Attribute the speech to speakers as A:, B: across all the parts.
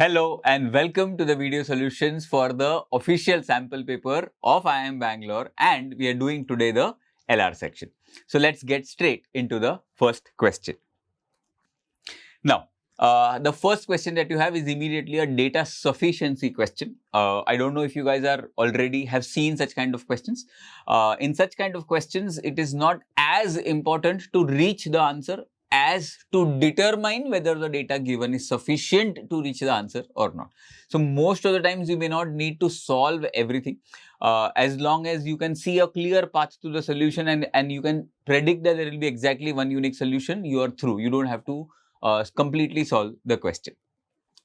A: Hello and welcome to the video solutions for the official sample paper of IIM Bangalore, and we are doing today the LR section. So let's get straight into the first question. Now, the first question that you have is immediately a data sufficiency question. I don't know if you guys are already have seen such kind of questions. In such kind of questions, it is not as important to reach the answer as to determine whether the data given is sufficient to reach the answer or not. So most of the times you may not need to solve everything. As long as you can see a clear path to the solution and you can predict that there will be exactly one unique solution, you are through. You don't have to completely solve the question.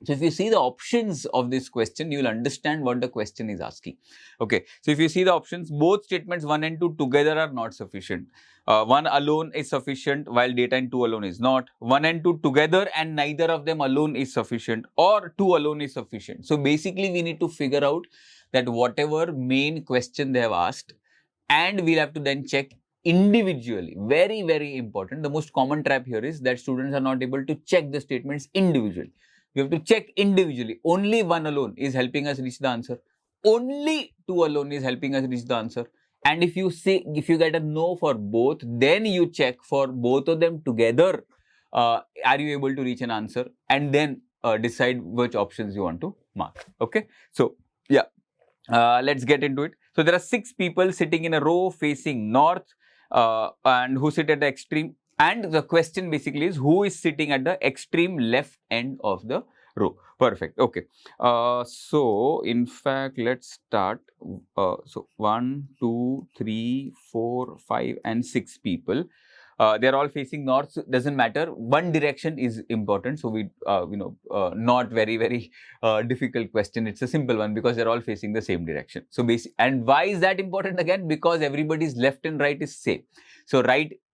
A: So if you see the options of this question, you will understand what the question is asking. Okay, so if you see the options, both statements 1 and 2 together are not sufficient. 1 alone is sufficient while data in 2 alone is not. 1 and 2 together and neither of them alone is sufficient, or 2 alone is sufficient. So basically we need to figure out that whatever main question they have asked, and we'll have to then check individually. Very, very important. The most common trap here is that students are not able to check the statements individually. We have to check individually. Only 1 alone is helping us reach the answer. Only 2 alone is helping us reach the answer. And if you get a no for both, then you check for both of them together. Are you able to reach an answer? And then decide which options you want to mark. Okay. So yeah, let's get into it. So there are 6 people sitting in a row facing north and who sit at the extreme. And the question basically is who is sitting at the extreme left end of the row. Perfect. Okay. So in fact, let's start. So 1, 2, 3, 4, 5 and 6 people. They're all facing north. So doesn't matter. One direction is important. So we, not very difficult question. It's a simple one because they're all facing the same direction. So and why is that important again? Because everybody's left and right is same. So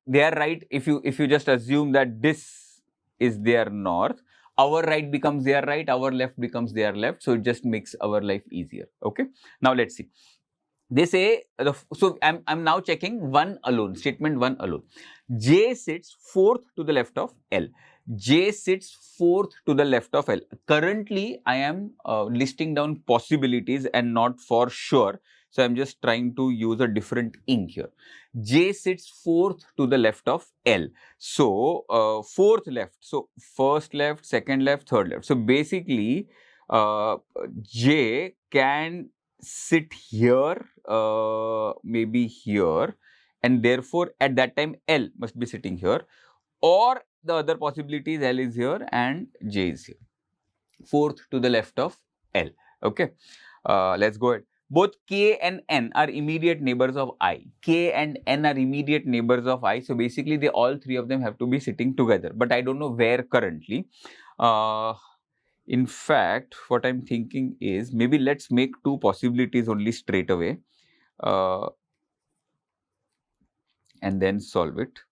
A: they are right. If you just assume that this is their north, our right becomes their right, our left becomes their left. So it just makes our life easier. Okay. Now let's see. They say, so I'm now checking 1 alone, statement 1 alone. J sits 4th to the left of L. J sits 4th to the left of L. Currently, I am listing down possibilities and not for sure. So I'm just trying to use a different ink here. J sits 4th to the left of L. So 4th left. So first left, second left, third left. So basically, J can sit here, maybe here, and therefore at that time L must be sitting here, or the other possibility is L is here and J is here. 4th to the left of L. Okay, let's go ahead. Both K and N are immediate neighbors of I. K and N are immediate neighbors of I. So basically, all 3 of them have to be sitting together. But I don't know where currently. In fact, what I'm thinking is maybe let's make 2 possibilities only straight away and then solve it.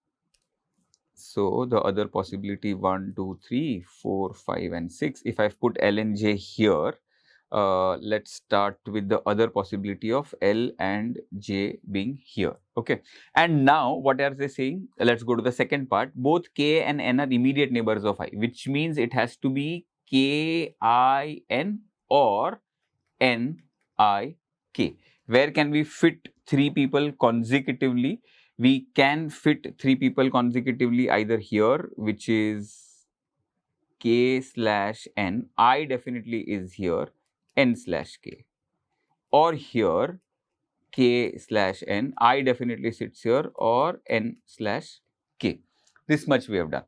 A: So the other possibility 1, 2, 3, 4, 5 and 6. If I've put L and J here, let's start with the other possibility of L and J being here. Okay. And now what are they saying? Let's go to the second part. Both K and N are immediate neighbors of I, which means it has to be K-I-N or N-I-K. Where can we fit 3 people consecutively? We can fit 3 people consecutively either here, which is K/N. I definitely is here, N/K. Or here, K/N. I definitely sits here, or N/K. This much we have done.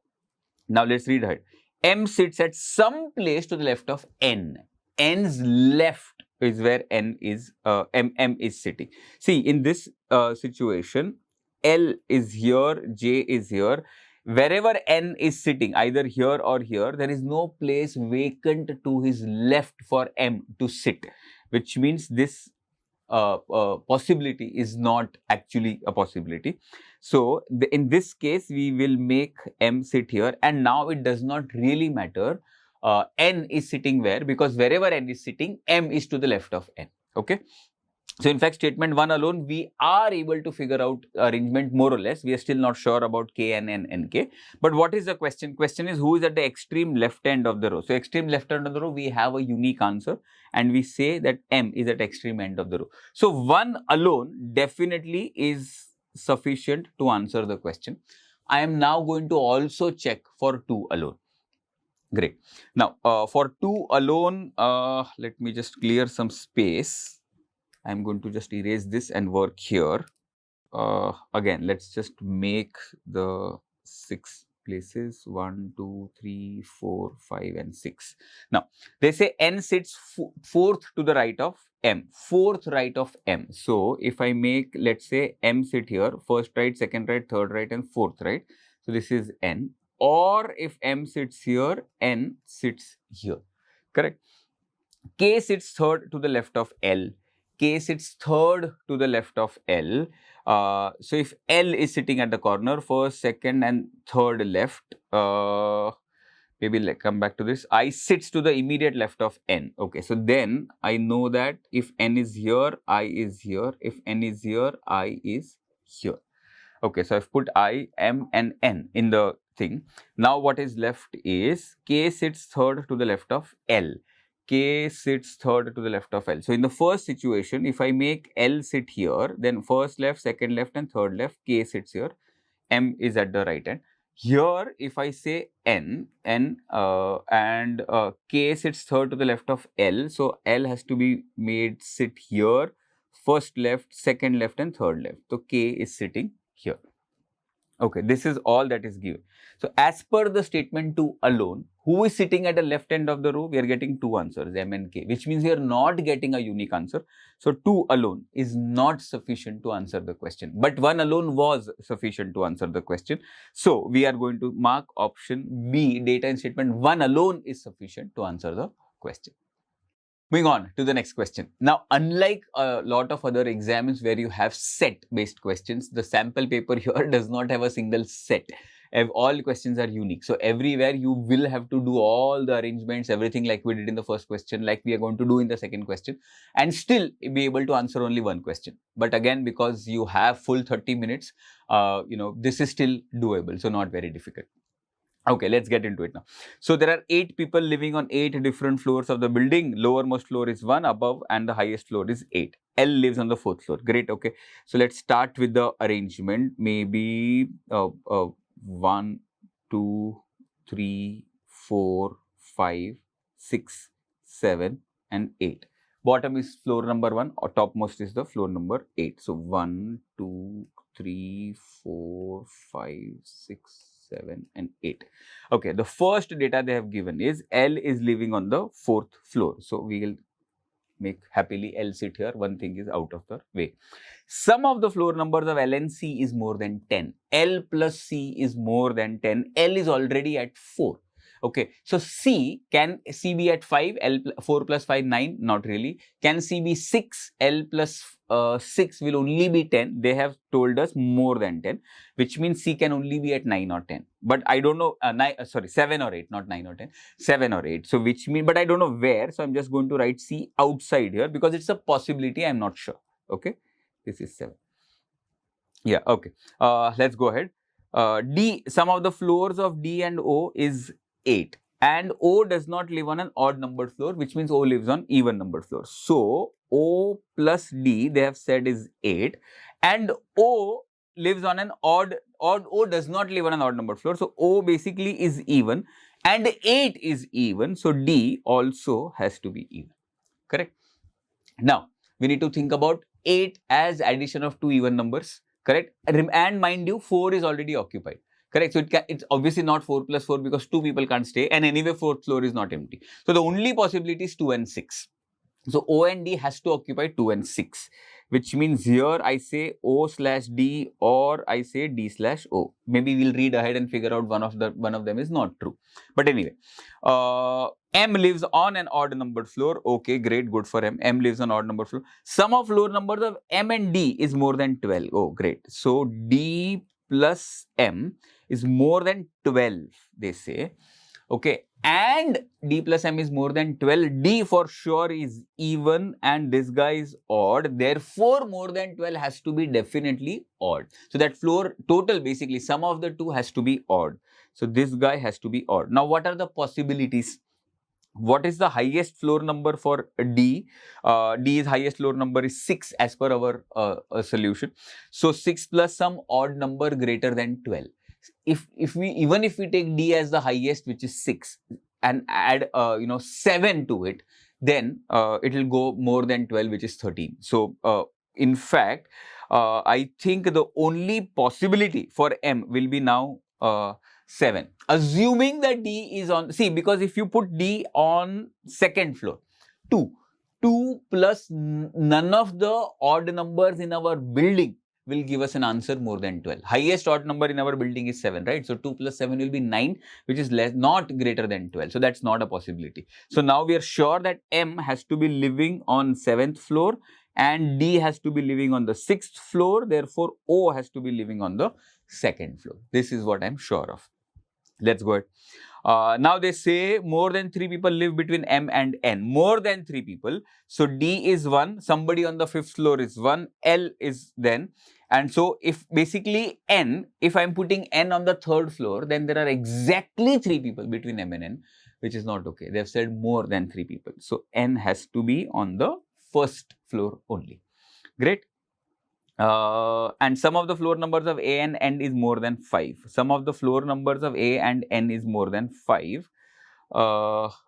A: Now let's read ahead. M sits at some place to the left of N. N's left is where N is, M is sitting. See, in this situation, L is here, J is here. Wherever N is sitting, either here or here, there is no place vacant to his left for M to sit, which means this possibility is not actually a possibility. So in this case, we will make M sit here, and now it does not really matter N is sitting where, because wherever N is sitting, M is to the left of N. Okay. So in fact, statement 1 alone, we are able to figure out arrangement more or less. We are still not sure about k, n, and nk. But what is the question? Question is who is at the extreme left end of the row. So extreme left end of the row, we have a unique answer and we say that m is at extreme end of the row. So 1 alone definitely is sufficient to answer the question. I am now going to also check for 2 alone. Great. Now for 2 alone, let me just clear some space. I'm going to just erase this and work here. Again, let's just make the 6 places 1, 2, 3, 4, 5, and 6. Now, they say n sits fourth to the right of m, fourth right of m. So, if I make, let's say, m sit here, first right, second right, third right, and fourth right. So, this is n. Or if m sits here, n sits here. Correct? K sits third to the left of L. K sits third to the left of L. So if L is sitting at the corner, first, second, and third left, maybe let's come back to this. I sits to the immediate left of N. Okay, so then I know that if N is here, I is here. If N is here, I is here. Okay, so I've put I, M, and N in the thing. Now what is left is K sits third to the left of L. K sits third to the left of L. So in the first situation, if I make L sit here, then first left, second left, and third left, K sits here. M is at the right end. Here, if I say N, and K sits third to the left of L, so L has to be made sit here, first left, second left, and third left. So K is sitting here. Okay, this is all that is given. So as per the statement 2 alone, who is sitting at the left end of the row? We are getting 2 answers, M and K, which means we are not getting a unique answer. So 2 alone is not sufficient to answer the question, but 1 alone was sufficient to answer the question. So we are going to mark option B, data in statement 1 alone is sufficient to answer the question. Moving on to the next question. Now, unlike a lot of other exams where you have set-based questions, the sample paper here does not have a single set. All questions are unique. So, everywhere you will have to do all the arrangements, everything like we did in the first question, like we are going to do in the second question, and still be able to answer only one question. But again, because you have full 30 minutes, this is still doable. So, not very difficult. Okay, let's get into it now. So there are 8 people living on 8 different floors of the building. Lowermost floor is 1 above and the highest floor is 8. L lives on the 4th floor. Great. Okay. So let's start with the arrangement. Maybe 1, 2, 3, 4, 5, 6, 7, and 8. Bottom is floor number 1 or topmost is the floor number 8. So 1, 2, 3, 4, 5, 6, 7, and 8. Okay, the first data they have given is L is living on the 4th floor. So we will make happily L sit here. One thing is out of the way. Sum of the floor numbers of L and C is more than 10. L plus C is more than 10. L is already at 4. Okay, so can C be at 5? 4 plus 5, 9? Not really. Can C be 6? L plus 6 will only be 10. They have told us more than 10, which means C can only be at 9 or 10. But I don't know, 7 or 8, not 9 or 10, 7 or 8. So which means, but I don't know where. So I'm just going to write C outside here because it's a possibility. I'm not sure. Okay, this is 7. Yeah, okay. Let's go ahead. D, sum of the floors of D and O is 8. And O does not live on an odd numbered floor, which means O lives on even numbered floor. So, O plus D, they have said is 8. And O lives on an O does not live on an odd numbered floor. So, O basically is even. And 8 is even. So, D also has to be even. Correct? Now, we need to think about 8 as addition of 2 even numbers. Correct? And mind you, 4 is already occupied. Correct. So it's obviously not 4 plus 4 because 2 people can't stay, and anyway 4th floor is not empty. So the only possibility is 2 and 6. So O and D has to occupy 2 and 6, which means here I say O slash D or I say D slash O. Maybe we'll read ahead and figure out one of them is not true. But anyway, M lives on an odd numbered floor. Okay, great, good for M. M lives on odd numbered floor. Sum of floor numbers of M and D is more than 12. Oh, great. So D plus M is more than 12, they say. Okay, and D plus M is more than 12. D for sure is even and this guy is odd. Therefore, more than 12 has to be definitely odd. So that floor total, basically sum of the two has to be odd. So this guy has to be odd. Now, what are the possibilities? What is the highest floor number for D? D's highest floor number is 6 as per our solution. So 6 plus some odd number greater than 12. If we take D as the highest, which is 6, and add 7 to it, then it will go more than 12, which is 13. So in fact, I think the only possibility for M will be now 7. Assuming that D is on, see, because if you put D on second floor, 2 plus none of the odd numbers in our building will give us an answer more than 12. Highest odd number in our building is 7, right? So 2 plus 7 will be 9, which is not greater than 12. So that's not a possibility. So now we are sure that M has to be living on 7th floor and D has to be living on the 6th floor. Therefore, O has to be living on the 2nd floor. This is what I'm sure of. Let's go ahead. Now they say more than 3 people live between M and N. More than 3 people. So D is 1. Somebody on the 5th floor is 1. L is then. And so if basically N, if I'm putting N on the 3rd floor, then there are exactly 3 people between M and N, which is not okay. They've said more than 3 people. So N has to be on the 1st floor only. Great. And sum of the floor numbers of A and N is more than 5. Sum of the floor numbers of A and N is more than 5.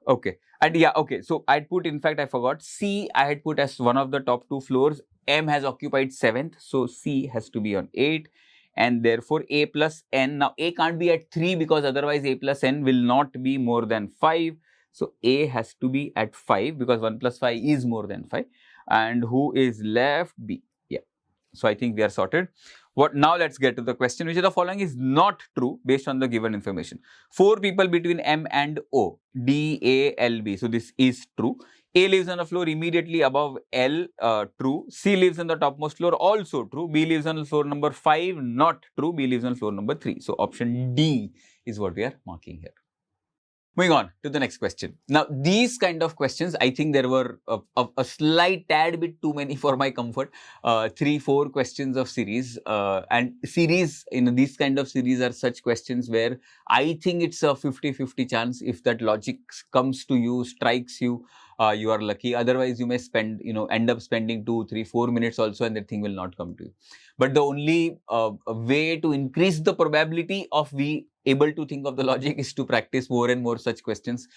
A: Okay. And yeah, okay. So I'd put, in fact, I forgot. C I had put as one of the top 2 floors. M has occupied 7th. So C has to be on 8. And therefore A plus N. Now A can't be at 3 because otherwise A plus N will not be more than 5. So A has to be at 5 because 1 plus 5 is more than 5. And who is left? B. So I think we are sorted. Now let's get to the question, which is the following is not true based on the given information. 4 people between M and O, D, A, L, B. So this is true. A lives on the floor immediately above L, true. C lives on the topmost floor, also true. B lives on the floor number 5, not true. B lives on floor number 3. So option D is what we are marking here. Moving on to the next question. Now, these kind of questions, I think there were a slight tad bit too many for my comfort. 3-4 questions of series. And series, these kind of series are such questions where I think it's a 50-50 chance. If that logic comes to you, strikes you, you are lucky. Otherwise, you may spend, end up spending 2, 3, 4 minutes also and the thing will not come to you. But the only way to increase the probability of able to think of the logic is to practice more and more such questions,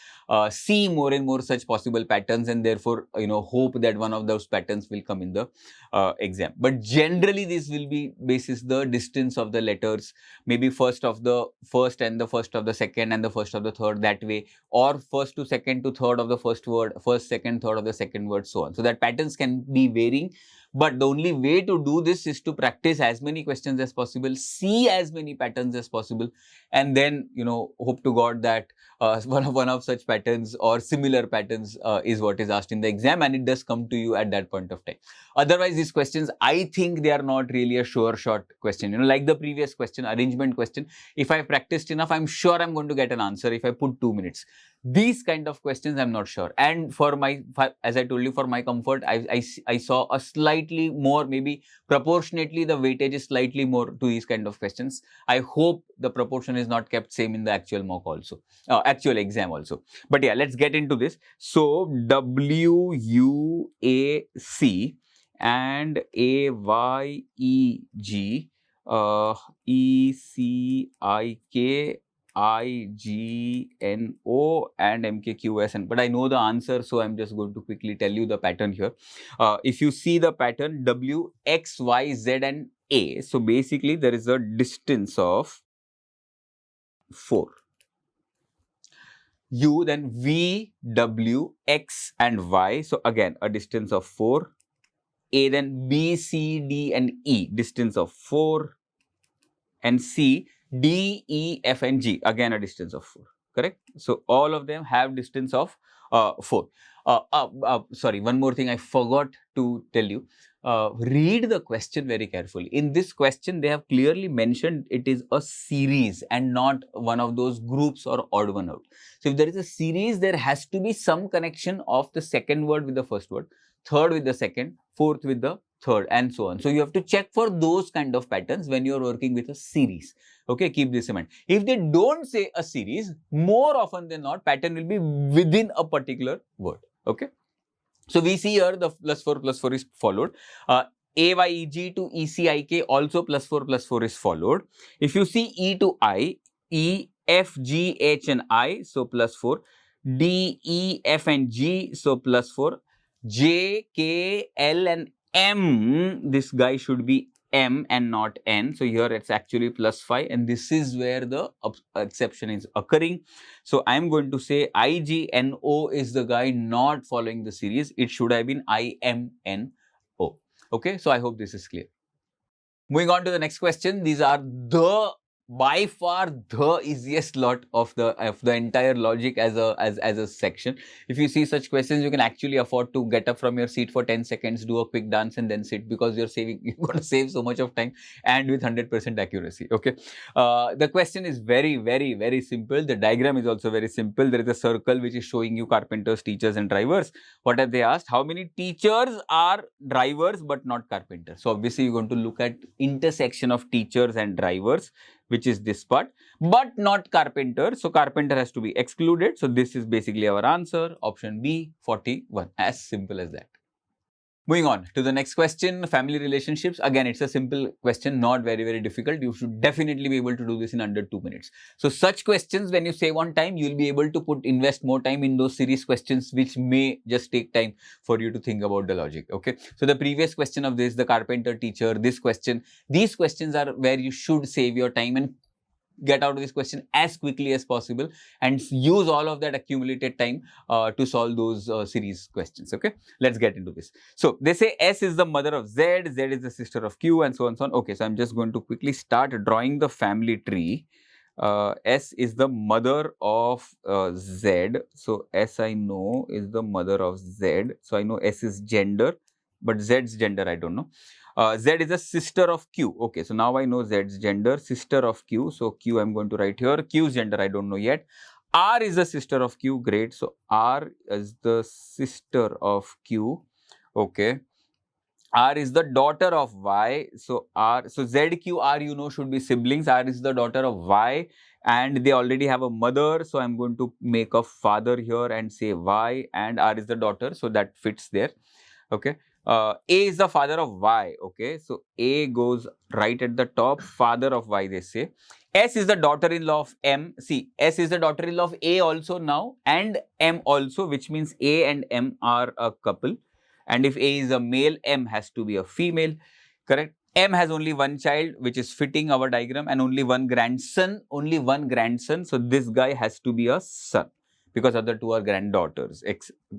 A: see more and more such possible patterns, and therefore, hope that one of those patterns will come in the exam. But generally, this will be basis the distance of the letters, maybe first of the first and the first of the second and the first of the third, that way, or first to second to third of the first word, first, second, third of the second word, so on. So that patterns can be varying. But the only way to do this is to practice as many questions as possible, see as many patterns as possible, and then, hope to God that one of such patterns or similar patterns is what is asked in the exam, and it does come to you at that point of time. Otherwise, these questions, I think they are not really a sure shot question. Like the previous question, arrangement question, if I practiced enough, I'm sure I'm going to get an answer if I put 2 minutes. These kind of questions, I'm not sure. And as I told you, for my comfort, I saw a slightly more, maybe proportionately, the weightage is slightly more to these kind of questions. I hope the proportion is not kept same in the actual mock also, actual exam also. But yeah, let's get into this. So WUAC and AYEG, ECIK, IGNO and MKQSN. But I know the answer, so I'm just going to quickly tell you the pattern here. If you see the pattern W, X, Y, Z and A, so basically there is a distance of 4. U, then V, W, X and Y, so again a distance of 4. A, then B, C, D and E, distance of 4. And C, D, E, F and G, again a distance of 4, correct? So all of them have distance of 4. Sorry, one more thing I forgot to tell you. read the question very carefully. In this question, they have clearly mentioned it is a series and not one of those groups or odd one out. So if there is a series, there has to be some connection of the second word with the first word, third with the second, fourth with the third, and so on. So you have to check for those kind of patterns when you are working with a series. Okay, keep this in mind. If they don't say a series, more often than not, pattern will be within a particular word. Okay. So we see here the plus 4 is followed. AYEG to ECIK also plus 4 is followed. If you see E to I, E, F, G, H and I, so plus 4. D, E, F and G, so plus 4. J, K, L and M, this guy should be M and not N. So here it's actually plus 5, and this is where the exception is occurring. So I'm going to say IGNO is the guy not following the series. It should have been IMNO. Okay, so I hope this is clear. Moving on to the next question. These are by far the easiest lot of the entire logic as a section. If you see such questions, you can actually afford to get up from your seat for 10 seconds, do a quick dance and then sit, because you're going to save so much of time and with 100% accuracy. Okay. The question is very simple. The diagram is also very simple. There is a circle which is showing you carpenters, teachers and drivers. What have they asked? How many teachers are drivers but not carpenters? So obviously you're going to look at intersection of teachers and drivers, which is this part, but not carpenter. So carpenter has to be excluded. So this is basically our answer. Option B, 41. As simple as that. Moving on to the next question, family relationships. Again, it's a simple question, not very difficult. You should definitely be able to do this in under 2 minutes. So such questions, when you save on time, you'll be able to invest more time in those series questions, which may just take time for you to think about the logic. Okay. So the previous question of this, the carpenter teacher, this question, these questions are where you should save your time and get out of this question as quickly as possible and use all of that accumulated time to solve those series questions. Okay, let's get into this. So they say S is the mother of Z, Z is the sister of Q, and so on and so on. Okay, so I'm just going to quickly start drawing the family tree. S is the mother of Z. So S I know is the mother of Z. So I know S is gender, but Z's gender I don't know. Z is a sister of Q. Okay, so now I know Z's gender, sister of Q. So Q I'm going to write here. Q's gender I don't know yet. R is the sister of Q. Great. So R is the sister of Q. Okay. R is the daughter of Y. So Z, Q, R, you know, should be siblings. R is the daughter of Y and they already have a mother. So I'm going to make a father here and say Y, and R is the daughter. So that fits there. Okay. A is the father of Y. Okay. So A goes right at the top, father of Y they say. S is the daughter-in-law of M. See, S is the daughter-in-law of A also now and M also, which means A and M are a couple. And if A is a male, M has to be a female. Correct. M has only one child, which is fitting our diagram, and only one grandson. Only one grandson. So this guy has to be a son, because other two are granddaughters.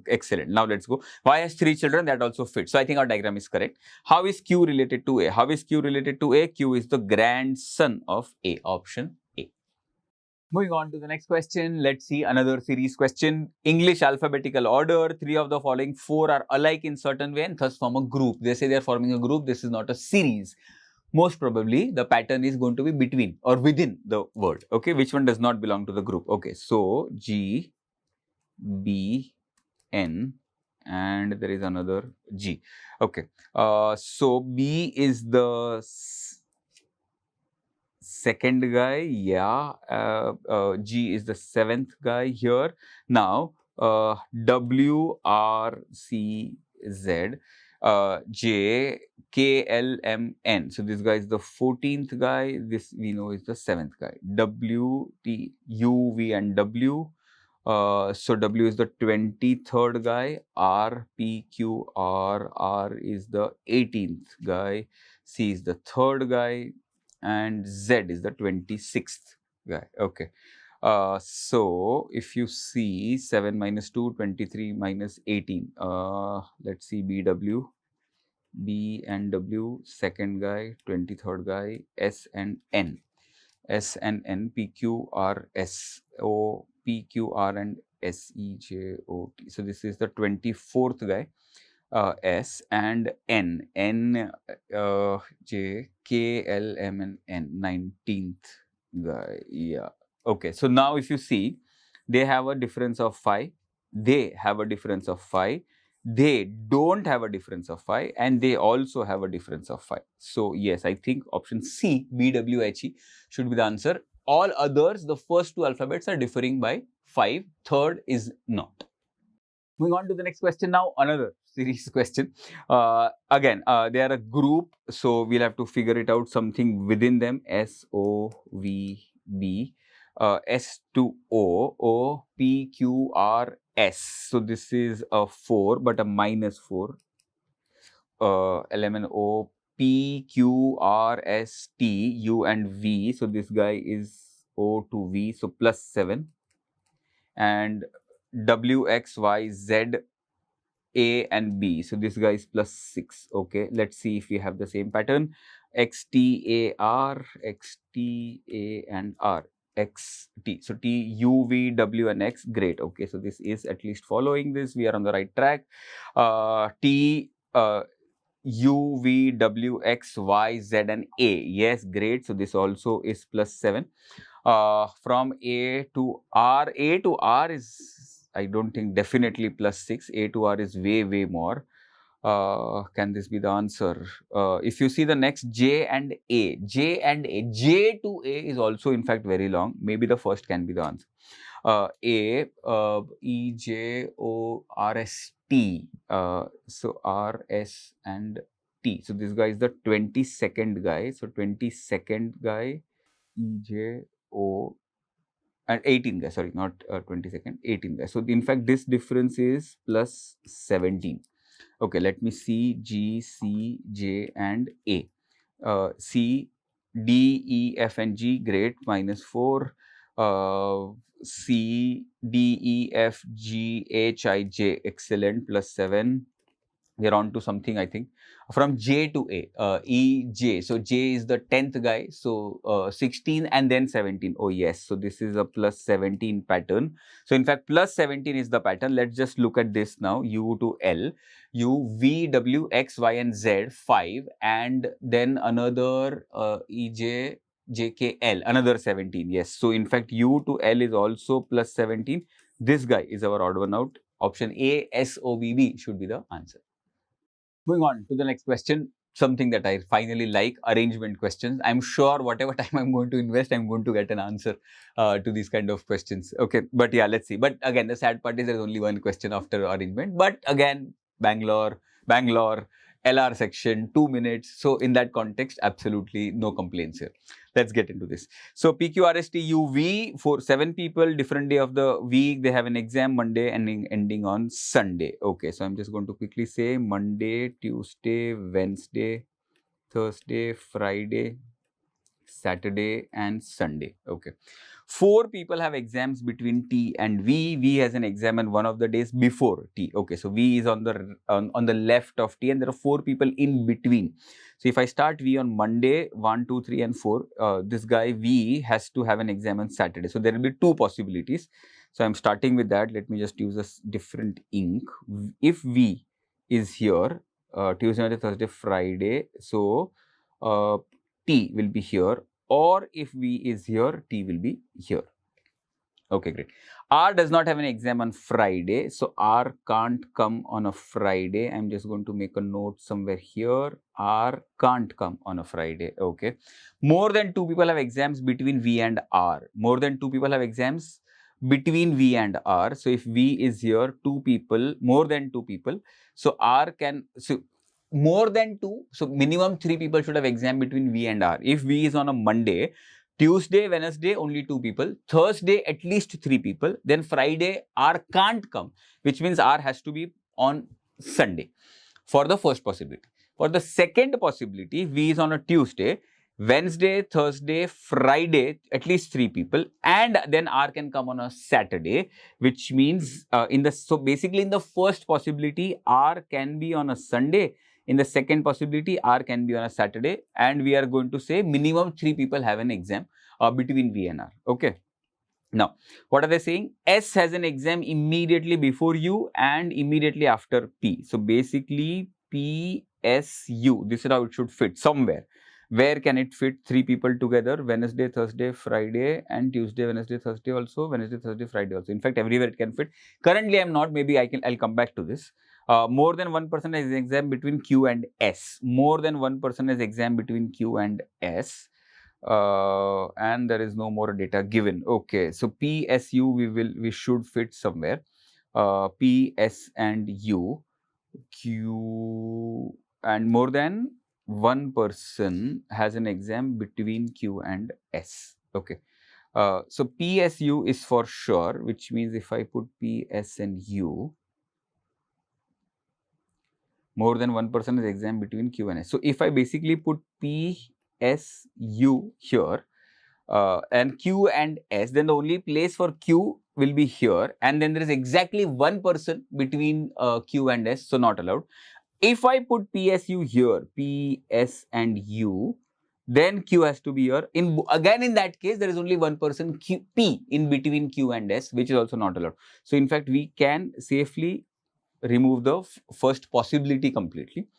A: Excellent. Now let's go. Y has 3 children, that also fits. So I think our diagram is correct. How is Q related to A? How is Q related to A? Q is the grandson of A. Option A. Moving on to the next question, let's see another series question. English alphabetical order. 3 of the following 4 are alike in certain way and thus form a group. They say they are forming a group. This is not a series. Most probably the pattern is going to be between or within the word. Okay, which one does not belong to the group? Okay, so G, B, N, and there is another G. Okay, so B is the second guy. Yeah, G is the 7th guy here. Now W, R, C, Z, J, K, L, M, N. So this guy is the 14th guy. This we know is the 7th guy. W, T, U, V, and W. So W is the 23rd guy. R, P, Q, R is the 18th guy. C is the 3rd guy. And Z is the 26th guy. Okay. So if you see 7 minus 2, 23 minus 18. Let's see BW. B and W, second guy, 23rd guy, S and N. S and N, P, Q, R, S, O, P, Q, R and S, E, J, O, T. So this is the 24th guy. S and N, J, K, L, M and N, 19th guy, yeah. Okay, so now if you see, they have a difference of 5, they have a difference of 5, they don't have a difference of 5, and they also have a difference of 5. So yes, I think option C, BWHE should be the answer. All others, the first two alphabets are differing by 5, third is not. Moving on to the next question now, another series question. Again, they are a group, so we'll have to figure it out, something within them. S, O, V, B, S to O, O, P, Q, R, S. So this is a 4, but a minus 4. Element O, P, Q, R, S, T, U and V. So this guy is O to V, so plus 7. And W, X, Y, Z, A and B. So this guy is plus 6. Okay, let's see if we have the same pattern. X, T, A, R, X, T, A and R, X, T. So T, U, V, W and X. Great. Okay, so this is at least following this. We are on the right track. T, U, V, W, X, Y, Z and A. Yes, great. So this also is plus 7. From A to R is, I don't think, definitely plus 6. A to R is way, way more. Can this be the answer? If you see the next J and A, J to A is also in fact very long. Maybe the first can be the answer. E, J, O, R, S, T. So R, S and T. So this guy is the 22nd guy. So 22nd guy, E, J, O and 18 guy, sorry, not 22nd, 18 guy. So in fact, this difference is plus 17. Okay, let me see G, C, J and A. C, D, E, F and G, great, minus 4. C, D, E, F, G, H, I, J, excellent, plus 7. We're on to something, I think. From J to A, E, J. So J is the 10th guy. So 16 and then 17. Oh yes. So this is a plus 17 pattern. So in fact, plus 17 is the pattern. Let's just look at this now. U to L. U, V, W, X, Y and Z, 5. And then another E, J, J, K, L, another 17. Yes. So in fact, U to L is also plus 17. This guy is our odd one out. Option A, S, O, V, B should be the answer. Moving on to the next question, something that I finally like, arrangement questions. I'm sure whatever time I'm going to invest, I'm going to get an answer to these kind of questions. Okay, but yeah, let's see. But again, the sad part is there's only one question after arrangement. But again, Bangalore, LR section, 2 minutes. So in that context, absolutely no complaints here. Let's get into this. So PQRSTUV for 7 people, different day of the week. They have an exam Monday ending on Sunday. Okay, so I'm just going to quickly say Monday, Tuesday, Wednesday, Thursday, Friday, Saturday and Sunday. Okay. 4 people have exams between T and V. V has an exam on one of the days before T. Okay, so V is on the left of T and there are 4 people in between. So if I start V on Monday, 1, 2, 3 and 4, this guy V has to have an exam on Saturday. So there will be 2 possibilities. So I'm starting with that. Let me just use a different ink. If V is here, Tuesday, Wednesday, Thursday, Friday, so T will be here, or if V is here, T will be here. Okay, great. R does not have an exam on Friday, so R can't come on a Friday. I'm just going to make a note somewhere here. R can't come on a Friday. Okay. More than 2 people have exams between V and R. More than 2 people have exams between V and R. So if V is here, 2 people, more than 2 people. So R can, so more than 2, so minimum 3 people should have exam between V and R. If V is on a Monday, Tuesday, Wednesday, only 2 people. Thursday, at least 3 people. Then Friday, R can't come, which means R has to be on Sunday for the first possibility. For the second possibility, V is on a Tuesday, Wednesday, Thursday, Friday, at least 3 people, and then R can come on a Saturday, which means so basically in the first possibility, R can be on a Sunday. In the second possibility, R can be on a Saturday, and we are going to say minimum 3 people have an exam between V and R. Okay. Now, what are they saying? S has an exam immediately before U and immediately after P. So, basically PSU, this is how it should fit somewhere. Where can it fit? 3 people together, Wednesday, Thursday, Friday, and Tuesday, Wednesday, Thursday also, Wednesday, Thursday, Friday also. In fact, everywhere it can fit. Currently, I'm not, maybe I'll come back to this. More than one person has exam between Q and S. More than one person has exam between Q and S. And there is no more data given. Okay, so PSU we should fit somewhere. PS and U, Q, and more than one person has an exam between Q and S. Okay. So PSU is for sure, which means if I put PS and U, more than one person has exam between Q and S. So if I basically put PSU here, and Q and S, then the only place for Q will be here, and then there is exactly one person between Q and S, so not allowed. If I put PSU here, PS and U, then Q has to be here. Again, in that case, there is only one person P in between Q and S, which is also not allowed. So, in fact, we can safely remove the first possibility completely,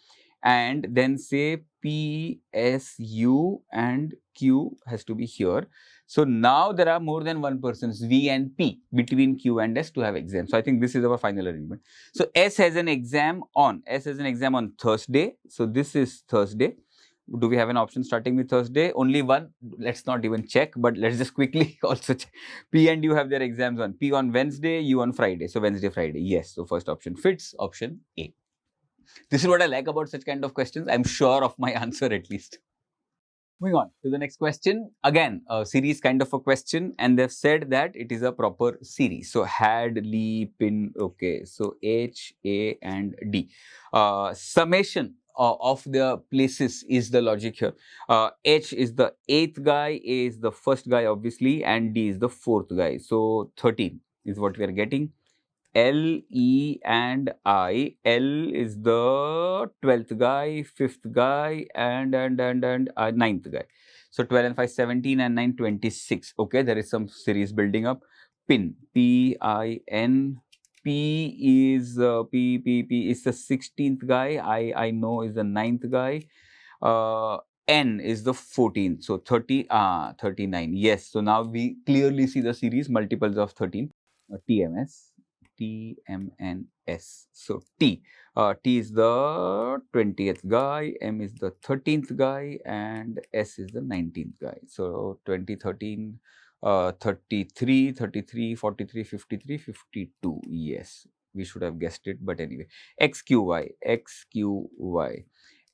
A: and then say P, S, U and Q has to be here. So now there are more than one persons V and P between Q and S to have exam. So I think this is our final arrangement. So S has an exam on Thursday. So this is Thursday. Do we have an option starting with Thursday? Only one. Let's not even check, but let's just quickly also check. P and U have their exams on. P on Wednesday, U on Friday. So Wednesday, Friday. Yes. So first option fits, option A. This is what I like about such kind of questions. I'm sure of my answer at least. Moving on to the next question. Again, a series kind of a question, and they've said that it is a proper series. So had, Lee, pin, okay. So H, A and D. Summation of the places is the logic here. H is the 8th guy, A is the 1st guy obviously, and D is the 4th guy. So 13 is what we are getting. L, E and I. L is the 12th guy, 5th guy, and 9th guy. So 12 and 5, 17 and 9, 26. Okay, there is some series building up. Pin, P-I-N. P is P is the 16th guy. I know is the 9th guy. N is the 14th. So 39. Yes. So now we clearly see the series multiples of 13. TMS. TMNS. So T. T is the 20th guy, M is the 13th guy, and S is the 19th guy. So 2013, 33, 33, 43, 53, 52. Yes, we should have guessed it, but anyway. XQY, XQY.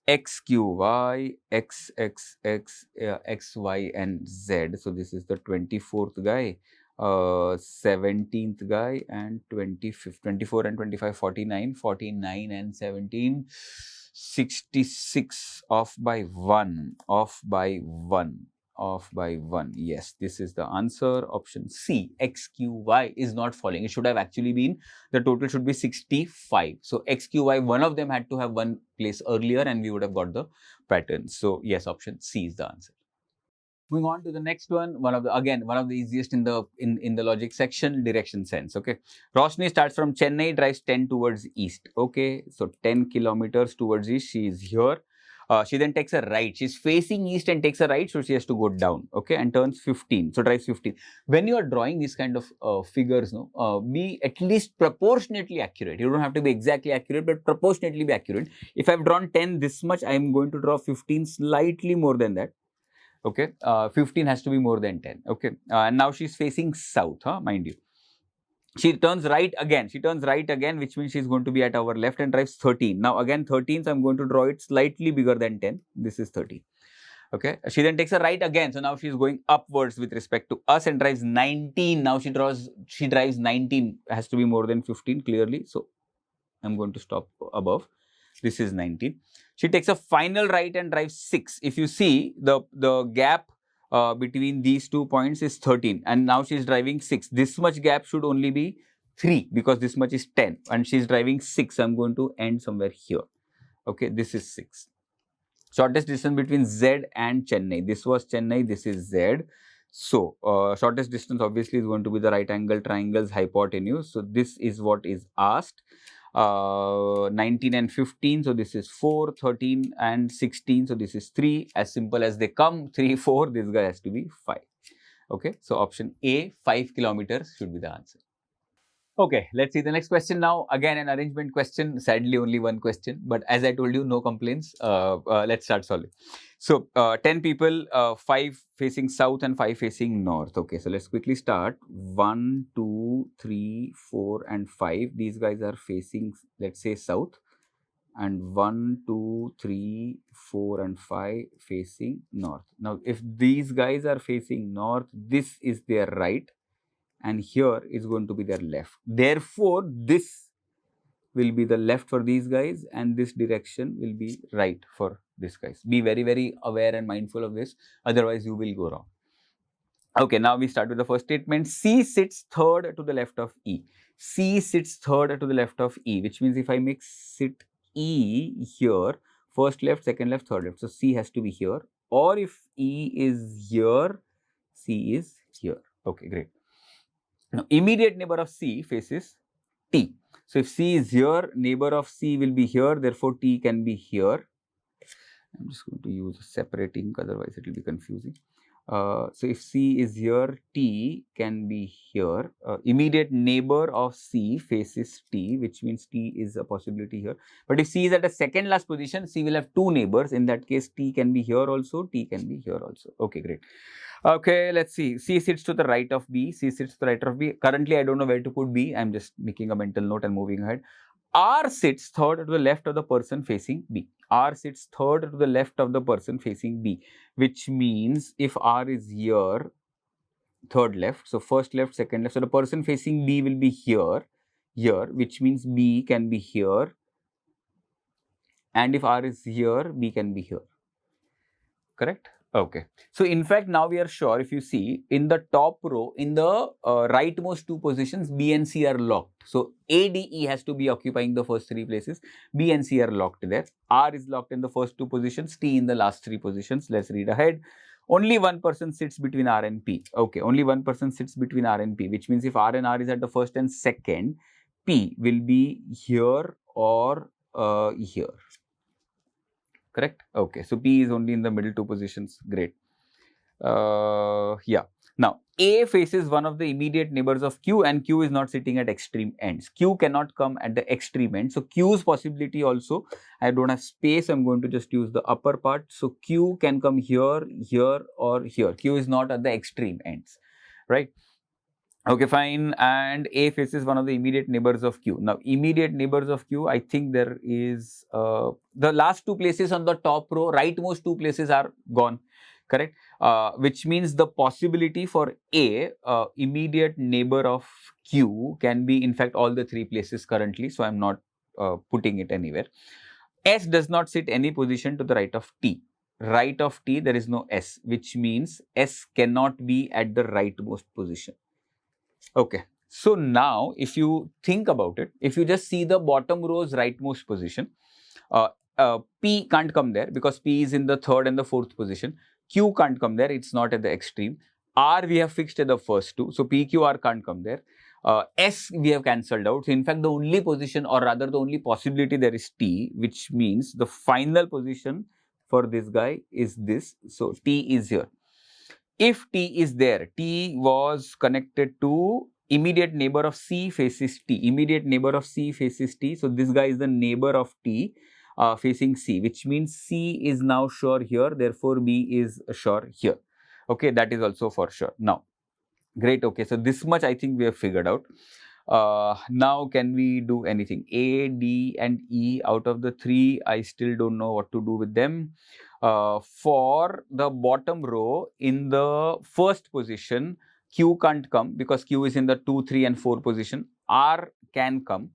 A: XQY, XXX, XY, and Z. So this is the 24th guy. 17th guy and 25th, 24 and 25, 49, 49 and 17, 66, off by 1, off by 1, off by 1. Yes, this is the answer. Option C, XQY is not falling. It should have actually been, the total should be 65. So XQY, one of them had to have one place earlier and we would have got the pattern. So yes, option C is the answer. Moving on to the next one, one of the easiest in the logic section, direction sense. Okay, Roshni starts from Chennai, drives 10 towards east. Okay, so 10 kilometers towards east. She is here. She then takes a right. She's facing east and takes a right, so she has to go down. Okay, and turns 15. So drives 15. When you are drawing these kind of figures, be at least proportionately accurate. You don't have to be exactly accurate, but proportionately be accurate. If I've drawn 10 this much, I am going to draw 15 slightly more than that. Okay, 15 has to be more than 10. Okay, and now she's facing south, mind you. She turns right again. Which means she's going to be at our left and drives 13. Now again 13, so I'm going to draw it slightly bigger than 10. This is 13. Okay, she then takes a right again. So now she's going upwards with respect to us and drives 19. Now she drives 19. Has to be more than 15 clearly. So I'm going to stop above. This is 19. She takes a final right and drives 6. If you see, the gap between these 2 points is 13 and now she is driving 6. This much gap should only be 3 because this much is 10 and she is driving 6. I'm going to end somewhere here. Okay, this is 6. Shortest distance between Z and Chennai. This was Chennai, this is Z. So, shortest distance obviously is going to be the right angle triangle's hypotenuse. So, this is what is asked. 19 and 15, so this is 4, 13 and 16, so this is 3. As simple as they come, 3, 4, this guy has to be 5. Okay, so option A, 5 kilometers should be the answer. Okay, let's see the next question now. Again, an arrangement question. Sadly, only one question. But as I told you, no complaints. Let's start solving. So, 10 people, 5 facing south and 5 facing north. Okay, so let's quickly start. 1, 2, 3, 4 and 5. These guys are facing, let's say, south. And 1, 2, 3, 4 and 5 facing north. Now, if these guys are facing north, this is their right. And here is going to be their left. Therefore, this will be the left for these guys and this direction will be right for these guys. Be very, very aware and mindful of this. Otherwise, you will go wrong. Okay, now we start with the first statement. C sits third to the left of E. C sits third to the left of E, which means if I make sit E here, first left, second left, third left. So, C has to be here. Or if E is here, C is here. Okay, great. Now, immediate neighbor of C faces T. So, if C is here, neighbor of C will be here, therefore, T can be here. I'm just going to use a separate ink, otherwise it will be confusing. So, if C is here, T can be here. Immediate neighbor of C faces T, which means T is a possibility here. But if C is at a second last position, C will have 2 neighbors. In that case, T can be here also, T can be here also. Okay, great. Okay, let's see. C sits to the right of B. C sits to the right of B. Currently, I don't know where to put B. I'm just making a mental note and moving ahead. R sits third to the left of the person facing B. R sits third to the left of the person facing B, which means if R is here, third left, so first left, second left, so the person facing B will be here, which means B can be here, and if R is here, B can be here. Correct? Okay. So, in fact, now we are sure, if you see in the top row, in the rightmost 2 positions, B and C are locked. So, A, D, E has to be occupying the first 3 places. B and C are locked there. R is locked in the first 2 positions, T in the last 3 positions. Let's read ahead. Only one person sits between R and P. Okay, only one person sits between R and P, which means if R and R is at the first and second, P will be here or here. Correct? Okay, so P is only in the middle 2 positions. Great. Yeah. Now, A faces one of the immediate neighbors of Q and Q is not sitting at extreme ends. Q cannot come at the extreme end. So, Q's possibility also, I don't have space. I'm going to just use the upper part. So, Q can come here, here or here. Q is not at the extreme ends, right? Okay, fine. And A faces one of the immediate neighbors of Q. Now, immediate neighbors of Q, I think there is the last 2 places on the top row, rightmost 2 places are gone. Correct? Which means the possibility for A, immediate neighbor of Q, can be in fact all the 3 places currently. So, I'm not putting it anywhere. S does not sit any position to the right of T. Right of T, there is no S, which means S cannot be at the rightmost position. Okay, so now if you think about it, if you just see the bottom row's rightmost position, P can't come there because P is in the third and the fourth position. Q can't come there, it's not at the extreme. R we have fixed at the first 2, so PQR can't come there. S we have cancelled out. So, in fact, the only position or rather the only possibility there is T, which means the final position for this guy is this. So, T is here. If T is there, T was connected to immediate neighbor of C faces T. Immediate neighbor of C faces T. So, this guy is the neighbor of T facing C, which means C is now sure here. Therefore, B is sure here. Okay, that is also for sure. Now, great. Okay, so this much I think we have figured out. Now, can we do anything? A, D and E, out of the 3, I still don't know what to do with them. For the bottom row, in the first position, Q can't come because Q is in the 2, 3 and 4 position. R can come.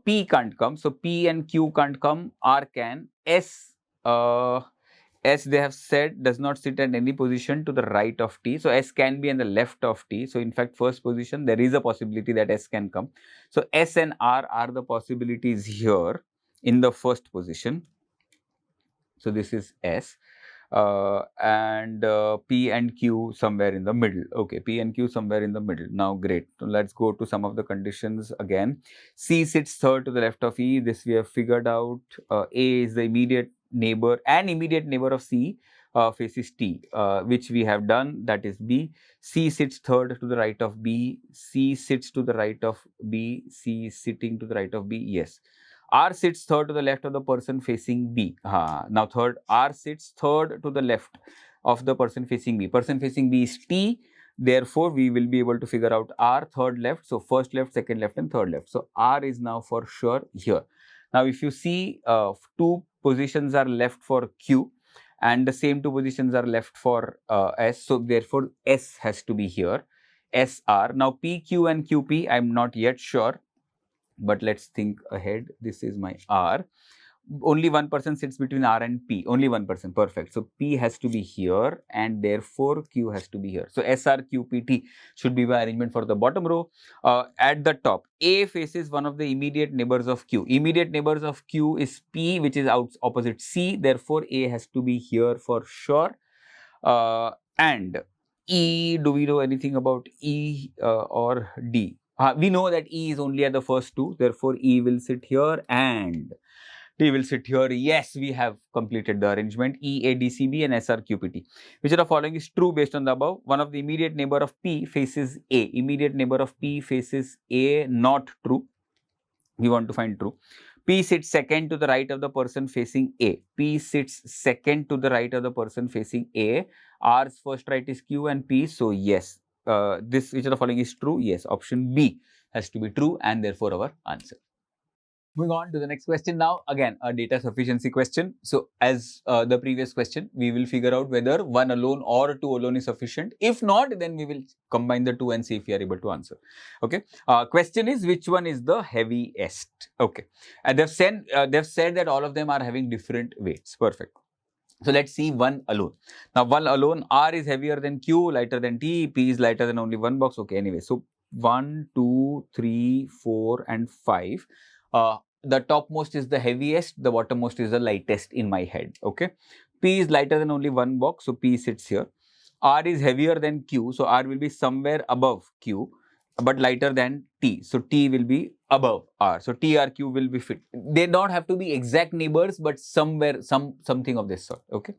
A: P can't come. So, P and Q can't come. R can. S they have said does not sit at any position to the right of T. So, S can be on the left of T. So, in fact, first position, there is a possibility that S can come. So, S and R are the possibilities here in the first position. So, this is S. and P and Q somewhere in the middle. Okay, P and Q somewhere in the middle. Now, great. So let's go to some of the conditions again. C sits third to the left of E. This we have figured out. A is the immediate neighbor, and immediate neighbor of C faces T, which we have done. That is B. C sits third to the right of B. C sits to the right of B. C is sitting to the right of B. Yes. R sits third to the left of the person facing B. Now R sits third to the left of the person facing B. Person facing B is T. Therefore, we will be able to figure out R third left. So, first left, second left and third left. So, R is now for sure here. Now, if you see two positions are left for Q and the same two positions are left for S. So, therefore, S has to be here. SR. Now, PQ and QP, I am not yet sure. But let's think ahead. This is my R. Only one person sits between R and P. Only one person. Perfect. So P has to be here and therefore Q has to be here. So SRQPT should be my arrangement for the bottom row. At the top, A faces one of the immediate neighbors of Q. Immediate neighbors of Q is P, which is opposite C. Therefore, A has to be here for sure. And E, do we know anything about E or D? We know that E is only at the first two, therefore E will sit here and D will sit here. Yes, we have completed the arrangement. E, A, D, C, B and S, R, Q, P, T. Which of the following is true based on the above? One of the immediate neighbor of P faces A. Immediate neighbor of P faces A, not true. We want to find true. P sits second to the right of the person facing A. P sits second to the right of the person facing A. R's first right is Q and P. So, yes. Which of the following is true? Yes, option B has to be true and therefore our answer. Moving on to the next question now, again a data sufficiency question. So as the previous question, we will figure out whether one alone or two alone is sufficient. If not, then we will combine the two and see if we are able to answer. Okay. Question is, which one is the heaviest? Okay. And they've said that all of them are having different weights. Perfect. So let's see one alone. Now one alone, R is heavier than Q, lighter than T, P is lighter than only one box. Okay, anyway, so 1, 2, 3, 4 and 5. The topmost is the heaviest, the bottommost is the lightest in my head. Okay. P is lighter than only one box, so P sits here. R is heavier than Q, so R will be somewhere above Q, but lighter than T. So T will be above R. So T, R, Q will be fit. They don't have to be exact neighbors, but somewhere, something of this sort. Okay.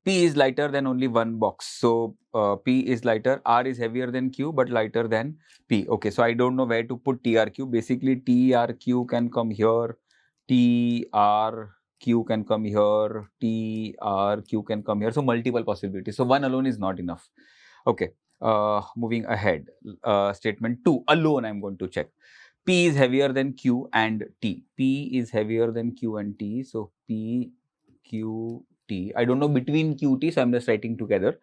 A: P is lighter than only one box. So P is lighter. R is heavier than Q, but lighter than P. Okay. So I don't know where to put T, R, Q. Basically, T, R, Q can come here. T, R, Q can come here. T, R, Q can come here. So multiple possibilities. So one alone is not enough. Okay. Moving ahead, statement 2 alone I'm going to check. P is heavier than Q and T. P is heavier than Q and T. So P, Q, T. I don't know between Q, T. So I'm just writing together.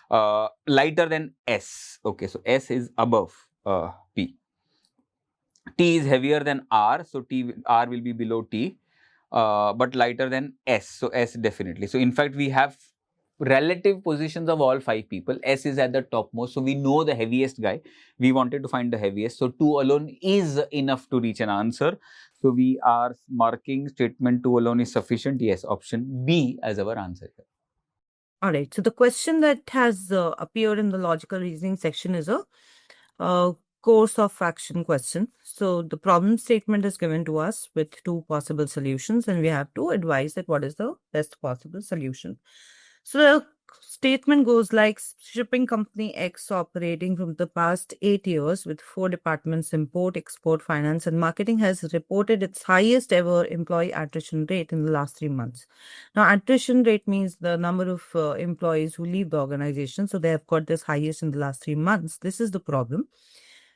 A: Lighter than S. Okay. So S is above P. T is heavier than R. So R will be below T. But lighter than S. So S definitely. So in fact, we have relative positions of all 5 people. S is at the topmost. So we know the heaviest guy. We wanted to find the heaviest. So 2 alone is enough to reach an answer. So we are marking statement 2 alone is sufficient. Yes, option B as our answer.
B: All right. So the question that has appeared in the logical reasoning section is a course of action question. So the problem statement is given to us with 2 possible solutions, and we have to advise that what is the best possible solution. So the statement goes like, shipping company X operating from the past 8 years with 4 departments, import, export, finance and marketing, has reported its highest ever employee attrition rate in the last 3 months. Now attrition rate means the number of employees who leave the organization. So they have got this highest in the last 3 months. This is the problem.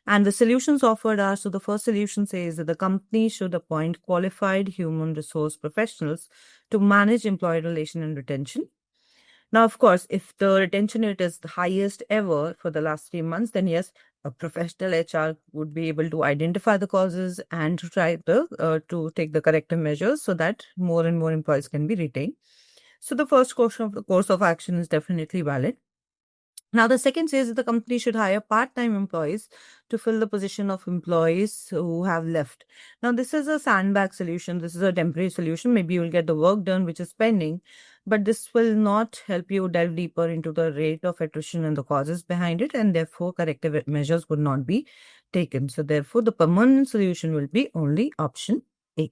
B: And the solutions offered are, so the first solution says that the company should appoint qualified human resource professionals to manage employee relation and retention. Now, of course, if the retention rate is the highest ever for the last 3 months, then yes, a professional HR would be able to identify the causes and to try to take the corrective measures so that more and more employees can be retained. So the first course of action is definitely valid. Now, the second says that the company should hire part-time employees to fill the position of employees who have left. Now, this is a sandbag solution. This is a temporary solution. Maybe you will get the work done, which is pending, but this will not help you delve deeper into the rate of attrition and the causes behind it, and therefore corrective measures would not be taken. So, therefore, the permanent solution will be only option A.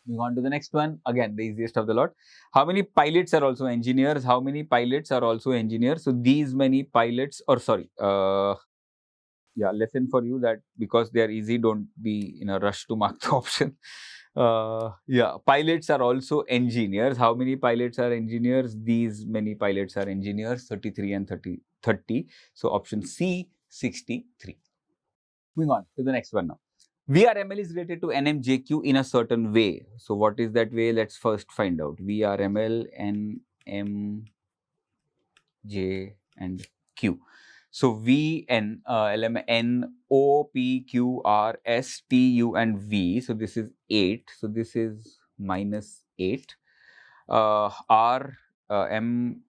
A: Moving on to the next one. Again, the easiest of the lot. How many pilots are also engineers? How many pilots are also engineers? So these many pilots, or sorry, yeah, lesson for you that because they are easy, don't be in a rush to mark the option. Yeah, pilots are also engineers. How many pilots are engineers? These many pilots are engineers, 33 and 30. So option C, 63. Moving on to the next one now. VRML is related to NMJQ in a certain way. So what is that way? Let's first find out. VRML, NMJ and Q. So VN, LM, O, P, Q, R, S, T, U and V. So this is 8. So this is minus 8. R, M,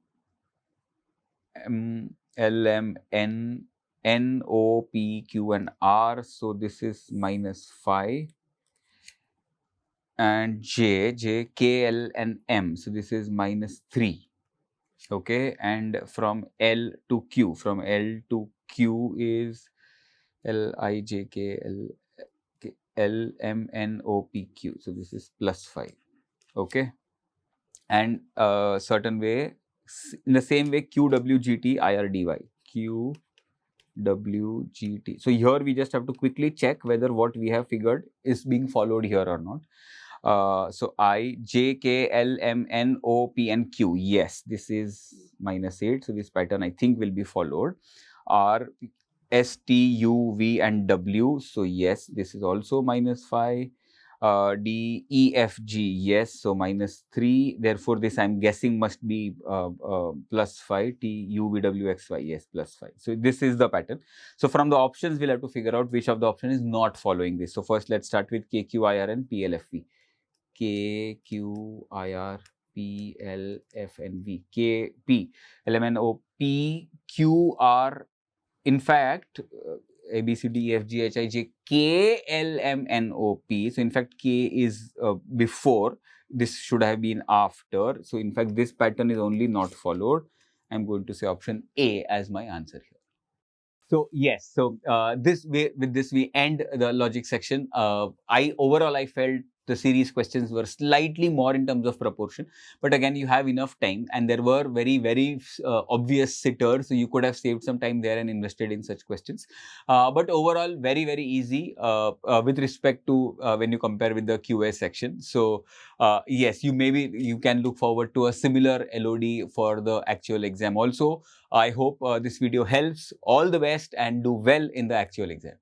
A: L, M, N, N, O, P, Q and R. So this is minus 5. And J, K, L and M. So this is minus 3. Okay. And from L to Q. From L to Q is L, I, J, K, L, M, N, O, P, Q. So this is plus 5. Okay. And certain way, in the same way, Q, W, G, T, I, R, D, Y. Q, W, G, T. So here we just have to quickly check whether what we have figured is being followed here or not. So I, J, K, L, M, N, O, P and Q. Yes, this is minus 8. So this pattern I think will be followed. R, S, T, U, V and W. So yes, this is also minus 5. D, E, F, G. Yes, so minus 3. Therefore, this I'm guessing must be plus 5. T, U, V, W, X, Y. Yes, plus 5. So this is the pattern. So from the options, we'll have to figure out which of the option is not following this. So first, let's start with K, Q, I, R and P, L, F, V. K, Q, I, R, P, L, F, and V. K, P, L, M, N, O, P, Q, R. In fact, A, B, C, D, E, F, G, H, I, J, K, L, M, N, O, P. So in fact, K is before. This should have been after. So in fact, this pattern is only not followed. I'm going to say option A as my answer here. So yes, so this way, with this we end the logic section. Overall I felt the series questions were slightly more in terms of proportion, but again you have enough time, and there were very obvious sitters, so you could have saved some time there and invested in such questions. But overall very easy with respect to when you compare with the QA section. So yes, you can look forward to a similar LOD for the actual exam also. I hope this video helps. All the best and do well in the actual exam.